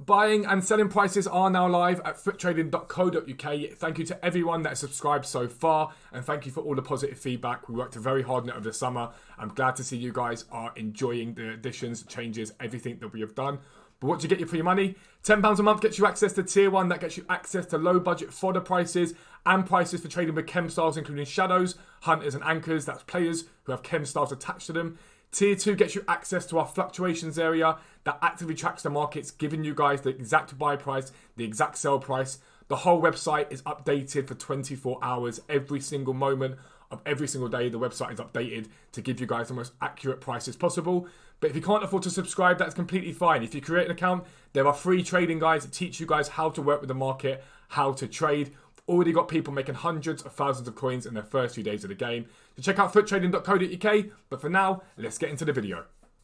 Buying and selling prices are now live at foottrading.co.uk. Thank you to everyone that has subscribed so far, and thank you for all the positive feedback. We worked very hard on it over the summer. I'm glad to see you guys are enjoying the additions, changes, everything that we have done. But what do you get for your money? £10 a month gets you access to Tier 1. That gets you access to low budget fodder prices and prices for trading with chem styles, including shadows, hunters and anchors. That's players who have chem styles attached to them. Tier 2 gets you access to our fluctuations area that actively tracks the markets, giving you guys the exact buy price, the exact sell price. The whole website is updated for 24 hours. Every single moment of every single day, the website is updated to give you guys the most accurate prices possible. But if you can't afford to subscribe, that's completely fine. If you create an account, there are free trading guides that teach you guys how to work with the market, how to trade. Already got people making hundreds of thousands of coins in their first few days of the game. So check out foottrading.co.uk. But for now, let's get into the video.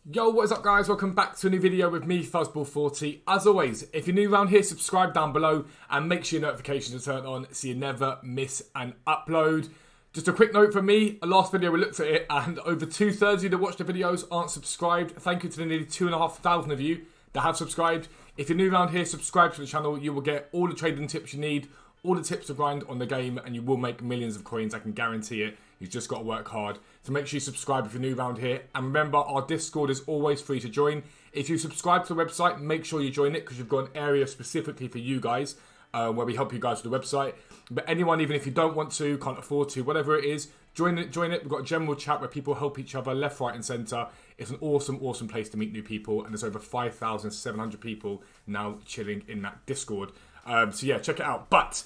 Yo, what is up guys? Welcome back to a new video with me, Fuzzball40. As always, if you're new around here, subscribe down below and make sure your notifications are turned on so you never miss an upload. Just a quick note from me, last video we looked at it and over 2/3 of you that watch the videos aren't subscribed. Thank you to the nearly 2,500 of you that have subscribed. If you're new around here, subscribe to the channel. You will get all the trading tips you need, all the tips to grind on the game, and you will make millions of coins. I can guarantee it. You've just got to work hard. So make sure you subscribe if you're new around here. And remember, our Discord is always free to join. If you subscribe to the website, make sure you join it because you've got an area specifically for you guys where we help you guys with the website. But anyone, even if you don't want to, can't afford to, whatever it is, join it. We've got a general chat where people help each other left, right and centre. It's an awesome, awesome place to meet new people. And there's over 5,700 people now chilling in that Discord. So yeah, check it out. But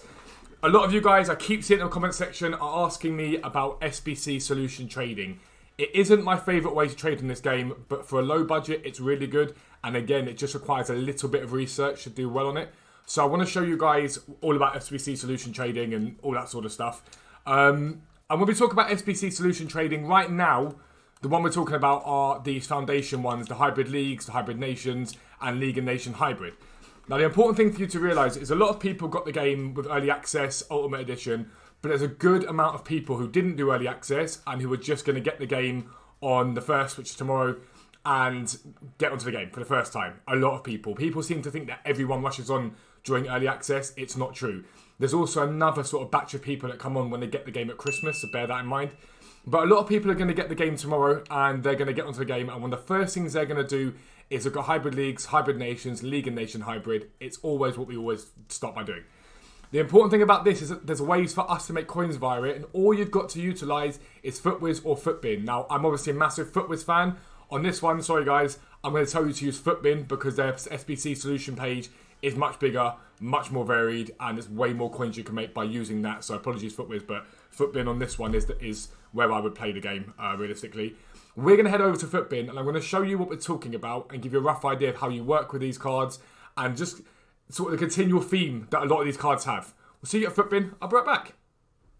a lot of you guys, I keep seeing in the comment section, are asking me about SBC solution trading. It isn't my favourite way to trade in this game, but for a low budget, it's really good. And again, it just requires a little bit of research to do well on it. So I want to show you guys all about SBC solution trading and all that sort of stuff. And when we talk about SBC solution trading, right now, the one we're talking about are these foundation ones, the hybrid leagues, the hybrid nations, and League and Nation hybrid. Now, the important thing for you to realise is a lot of people got the game with early access, Ultimate Edition, but there's a good amount of people who didn't do early access and who are just going to get the game on the 1st, which is tomorrow, and get onto the game for the first time. A lot of people. People seem to think that everyone rushes on during early access. It's not true. There's also another sort of batch of people that come on when they get the game at Christmas, so bear that in mind. But a lot of people are going to get the game tomorrow and they're going to get onto the game, and one of the first things they're going to do is look at hybrid leagues, hybrid nations, League and Nation hybrid. It's always what we always start by doing. The important thing about this is that there's ways for us to make coins via it, and all you've got to utilise is FootWiz or FootBin. Now, I'm obviously a massive FootWiz fan. On this one, sorry guys, I'm going to tell you to use FootBin because their SBC solution page is much bigger, much more varied, and there's way more coins you can make by using that. So apologies FootWiz, but FootBin on this one is where I would play the game, realistically. We're going to head over to FootBin, and I'm going to show you what we're talking about and give you a rough idea of how you work with these cards and just sort of the continual theme that a lot of these cards have. We'll see you at FootBin. I'll be right back.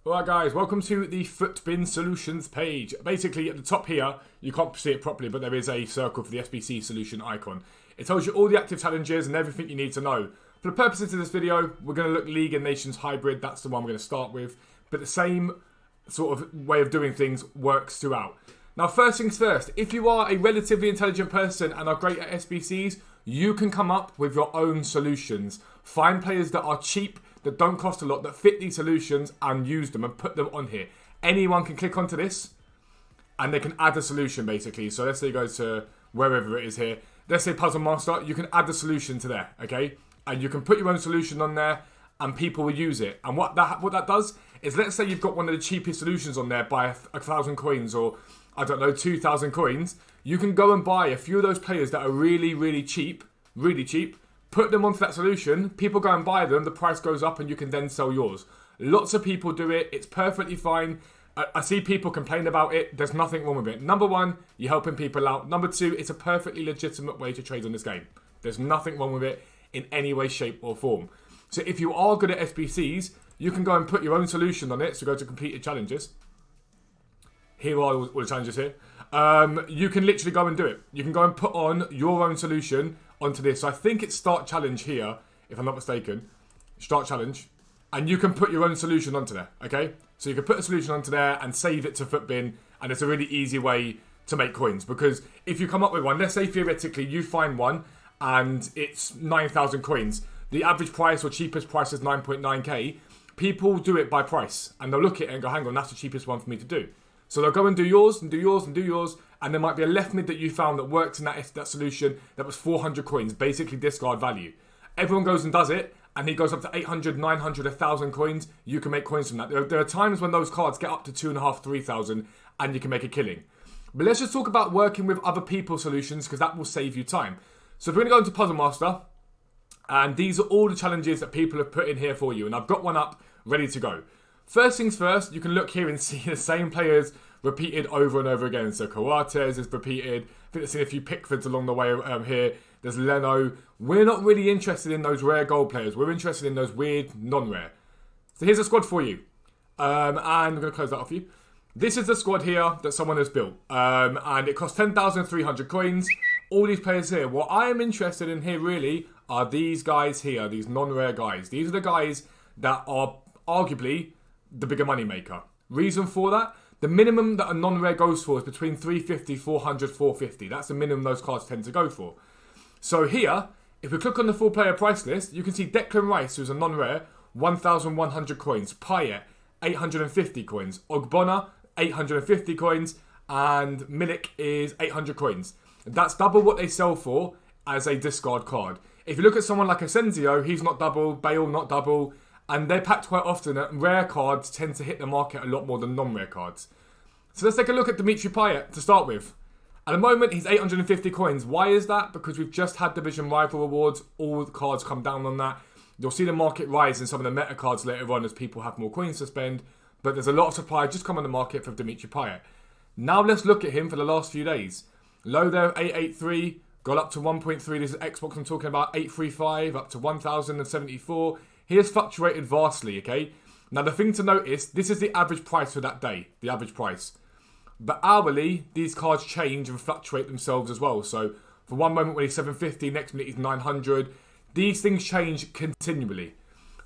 Alright guys, welcome to the FootBin Solutions page. Basically at the top here, you can't see it properly, but there is a circle for the SBC solution icon. It tells you all the active challenges and everything you need to know. For the purposes of this video, we're going to look League and Nations hybrid. That's the one we're going to start with. But the same sort of way of doing things works throughout. Now, first things first, if you are a relatively intelligent person and are great at SBCs, you can come up with your own solutions. Find players that are cheap, that don't cost a lot, that fit these solutions, and use them and put them on here. Anyone can click onto this and they can add a solution basically. So let's say you go to wherever it is here. Let's say Puzzle Master, you can add the solution to there, okay? And you can put your own solution on there and people will use it. And what that does is, let's say you've got one of the cheapest solutions on there by 1,000 coins or, I don't know, 2,000 coins. You can go and buy a few of those players that are really, really cheap, put them onto that solution, people go and buy them, the price goes up and you can then sell yours. Lots of people do it, it's perfectly fine. I see people complain about it, there's nothing wrong with it. Number one, you're helping people out. Number two, it's a perfectly legitimate way to trade on this game. There's nothing wrong with it in any way, shape or form. So if you are good at SBCs, you can go and put your own solution on it. So go to completed challenges. Here are all the challenges here. You can literally go and do it. You can go and put on your own solution onto this. So I think it's start challenge here, if I'm not mistaken. Start challenge. And you can put your own solution onto there, okay? So you can put a solution onto there and save it to FootBin, and it's a really easy way to make coins. Because if you come up with one, let's say theoretically you find one and it's 9,000 coins. The average price or cheapest price is 9.9k. People do it by price, and they'll look at it and go, hang on, that's the cheapest one for me to do. So they'll go and do yours, and do yours, and do yours, and there might be a left mid that you found that works in that solution that was 400 coins, basically discard value. Everyone goes and does it, and he goes up to 800, 900, 1,000 coins. You can make coins from that. There are times when those cards get up to 2,500, 3,000, and you can make a killing. But let's just talk about working with other people's solutions, because that will save you time. So if we're going to go into Puzzle Master, and these are all the challenges that people have put in here for you, and I've got one up ready to go. First things first, you can look here and see the same players repeated over and over again. So Coates is repeated. I think there's seen a few Pickfords along the way here. There's Leno. We're not really interested in those rare gold players. We're interested in those weird non-rare. So here's a squad for you. And I'm going to close that off for you. This is the squad here that someone has built. And it costs 10,300 coins. All these players here. What I am interested in here really are these guys here. These non-rare guys. These are the guys that are arguably the bigger money maker. Reason for that? The minimum that a non-rare goes for is between 350, 400, 450. That's the minimum those cards tend to go for. So here, if we click on the full player price list, you can see Declan Rice, who's a non-rare, 1,100 coins. Payet, 850 coins. Ogbonna, 850 coins. And Milik is 800 coins. That's double what they sell for as a discard card. If you look at someone like Asensio, he's not double. Bale, not double. And they're packed quite often. Rare cards tend to hit the market a lot more than non-rare cards. So let's take a look at Dimitri Payet to start with. At the moment, he's 850 coins. Why is that? Because we've just had Division Rival Awards. All the cards come down on that. You'll see the market rise in some of the meta cards later on as people have more coins to spend. But there's a lot of supply just come on the market for Dimitri Payet. Now let's look at him for the last few days. Low there, 883. Got up to 1.3. This is Xbox I'm talking about. 835 up to 1,074. He has fluctuated vastly, okay? Now the thing to notice, this is the average price for that day. The average price. But hourly, these cards change and fluctuate themselves as well. So for one moment when he's 750, next minute he's 900. These things change continually.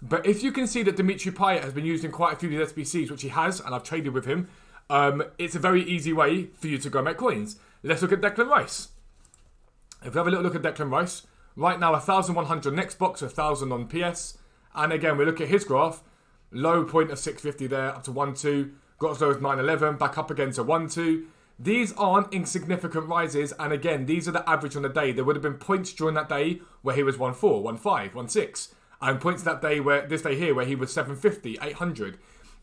But if you can see that Dimitri Payet has been used in quite a few of these SBCs, which he has, and I've traded with him, it's a very easy way for you to go make coins. Let's look at Declan Rice. If we have a little look at Declan Rice, right now 1,100 on Xbox, 1,000 on PS. And again, we look at his graph, low point of 650 there, up to 1.2. Got as low as 911, back up again to 1.2. These aren't insignificant rises, and again, these are the average on the day. There would have been points during that day where he was 1.4, 1.5, 1.6, and points that day where this day here where he was 750, 800.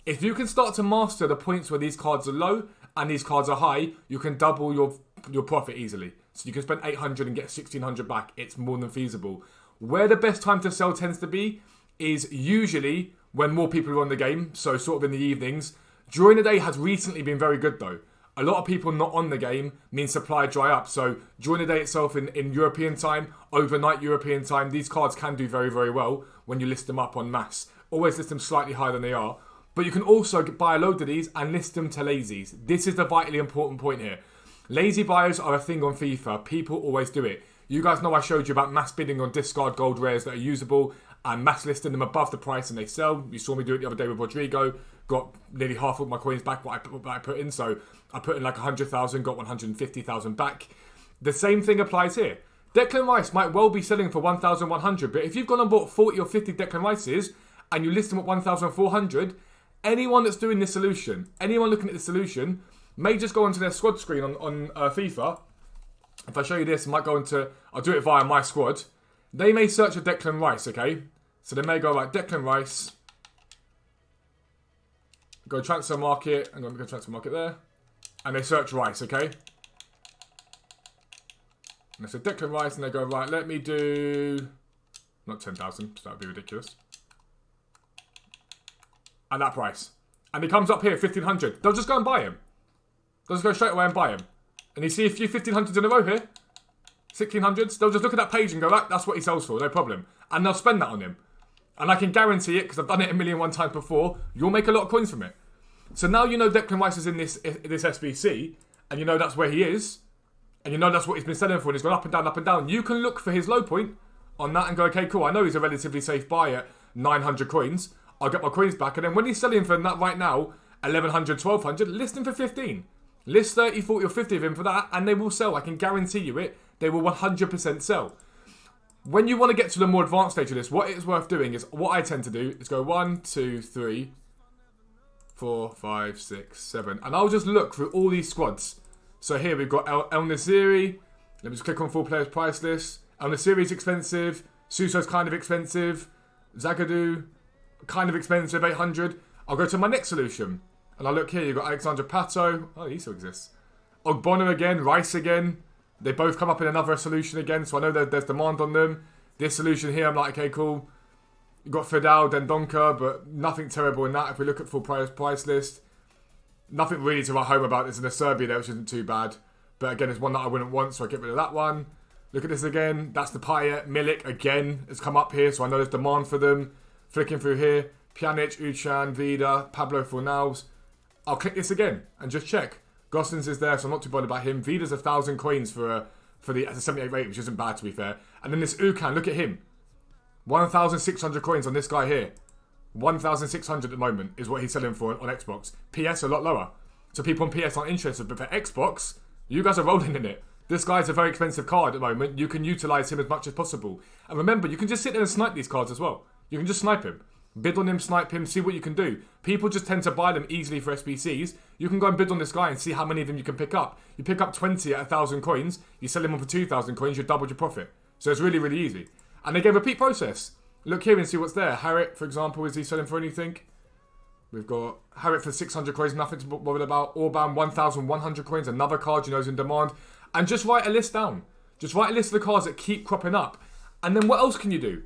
If you can start to master the points where these cards are low and these cards are high, you can double your profit easily. So you can spend 800 and get 1,600 back. It's more than feasible. Where the best time to sell tends to be is usually when more people are on the game, so sort of in the evenings. During the day has recently been very good though. A lot of people not on the game means supply dry up. So during the day itself in European time, overnight European time, these cards can do very, very well when you list them up en masse. Always list them slightly higher than they are. But you can also buy a load of these and list them to lazies. This is the vitally important point here. Lazy buyers are a thing on FIFA. People always do it. You guys know I showed you about mass bidding on discard gold rares that are usable and mass listing them above the price and they sell. You saw me do it the other day with Rodrigo. Got nearly half of my coins back what I put in. So I put in like 100,000, got 150,000 back. The same thing applies here. Declan Rice might well be selling for 1,100, but if you've gone and bought 40 or 50 Declan Rices and you list them at 1,400, anyone that's doing this solution, anyone looking at this solution, may just go onto their squad screen on FIFA. If I show you this, I might go into, I'll do it via my squad. They may search for Declan Rice, okay? So they may go like Declan Rice. Go transfer market. I'm going to go transfer market there. And they search Rice, okay? And they say Declan Rice and they go, right, let me do, not 10,000, that would be ridiculous. At that price. And he comes up here, 1,500. They'll just go and buy him. They'll just go straight away and buy him. And you see a few 1,500s in a row here. 1,600s. They'll just look at that page and go, right, that's what he sells for, no problem. And they'll spend that on him. And I can guarantee it, because I've done it a million one times before, you'll make a lot of coins from it. So now you know Declan Rice is in this SBC, and you know that's where he is, and you know that's what he's been selling for, and he's gone up and down, up and down. You can look for his low point on that and go, okay, cool, I know he's a relatively safe buy at 900 coins. I'll get my coins back. And then when he's selling for that right now, 1,100, 1,200, list him for 15. List 30, 40 or 50 of him for that, and they will sell. I can guarantee you it. They will 100% sell. When you want to get to the more advanced stage of this, what it's worth doing is, what I tend to do is go 1, 2, 3, 4, 5, 6, 7. And I'll just look through all these squads. So here we've got El Nasiri. Let me just click on full players price list. El Nasiri's expensive. Suso's kind of expensive. Zagadou, kind of expensive, 800. I'll go to my next solution. And I'll look here. You've got Alexandra Pato. Oh, he still exists. Ogbonna again. Rice again. They both come up in another solution again, so I know there's demand on them. This solution here, I'm like, okay, cool. You've got Fidel, Dendonka, but nothing terrible in that. If we look at full price list, nothing really to write home about. There's an Serbia there, which isn't too bad. But again, it's one that I wouldn't want, so I get rid of that one. Look at this again. That's the Payet. Milik, again, has come up here, so I know there's demand for them. Flicking through here. Pjanic, Uchan, Vida, Pablo Fornals. I'll click this again and just check. Gosens is there, so I'm not too bothered about him. Vida's 1,000 coins for the 78 rate, which isn't bad to be fair. And then this Ucan, look at him. 1,600 coins on this guy here. 1,600 at the moment is what he's selling for on Xbox. PS a lot lower. So people on PS aren't interested, but for Xbox, you guys are rolling in it. This guy's a very expensive card at the moment. You can utilise him as much as possible. And remember, you can just sit there and snipe these cards as well. You can just snipe him. Bid on him, snipe him, see what you can do. People just tend to buy them easily for SBCs. You can go and bid on this guy and see how many of them you can pick up. You pick up 20 at 1,000 coins, you sell him on for 2,000 coins, you doubled your profit. So it's really, really easy. And again, repeat process. Look here and see what's there. Harriet, for example, is he selling for anything? We've got Harriet for 600 coins, nothing to bother about. Orban, 1,100 coins, another card you know is in demand. And just write a list down. Just write a list of the cards that keep cropping up. And then what else can you do?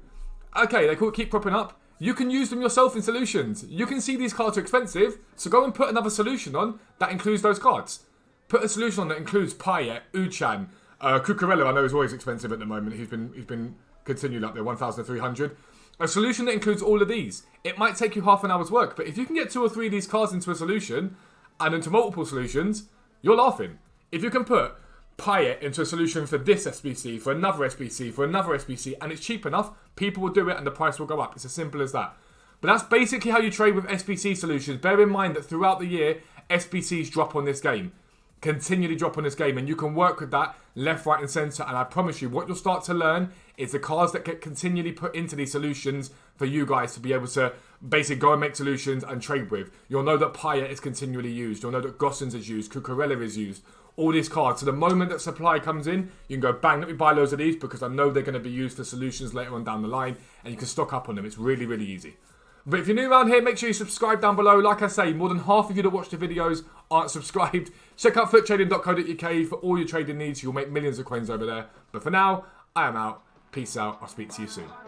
Okay, they keep cropping up. You can use them yourself in solutions. You can see these cards are expensive, so go and put another solution on that includes those cards. Put a solution on that includes Payet, Uchan, Cucurella. I know is always expensive at the moment. He's been continued up there, 1,300. A solution that includes all of these. It might take you half an hour's work, but if you can get 2 or 3 of these cards into a solution and into multiple solutions, you're laughing. If you can put Payet into a solution for this SBC, for another SBC, for another SBC, and it's cheap enough, people will do it and the price will go up. It's as simple as that. But that's basically how you trade with SBC solutions. Bear in mind that throughout the year, SBCs drop on this game. Continually drop on this game, and you can work with that left, right, and centre. And I promise you, what you'll start to learn is the cards that get continually put into these solutions for you guys to be able to basically go and make solutions and trade with. You'll know that Payet is continually used. You'll know that Gosens is used. Cucurella is used. All these cards. So the moment that supply comes in, you can go, bang, let me buy loads of these because I know they're going to be used for solutions later on down the line, and you can stock up on them. It's really, really easy. But if you're new around here, make sure you subscribe down below. Like I say, more than half of you that watch the videos aren't subscribed. Check out foottrading.co.uk for all your trading needs. You'll make millions of coins over there. But for now, I am out. Peace out. I'll speak to you soon.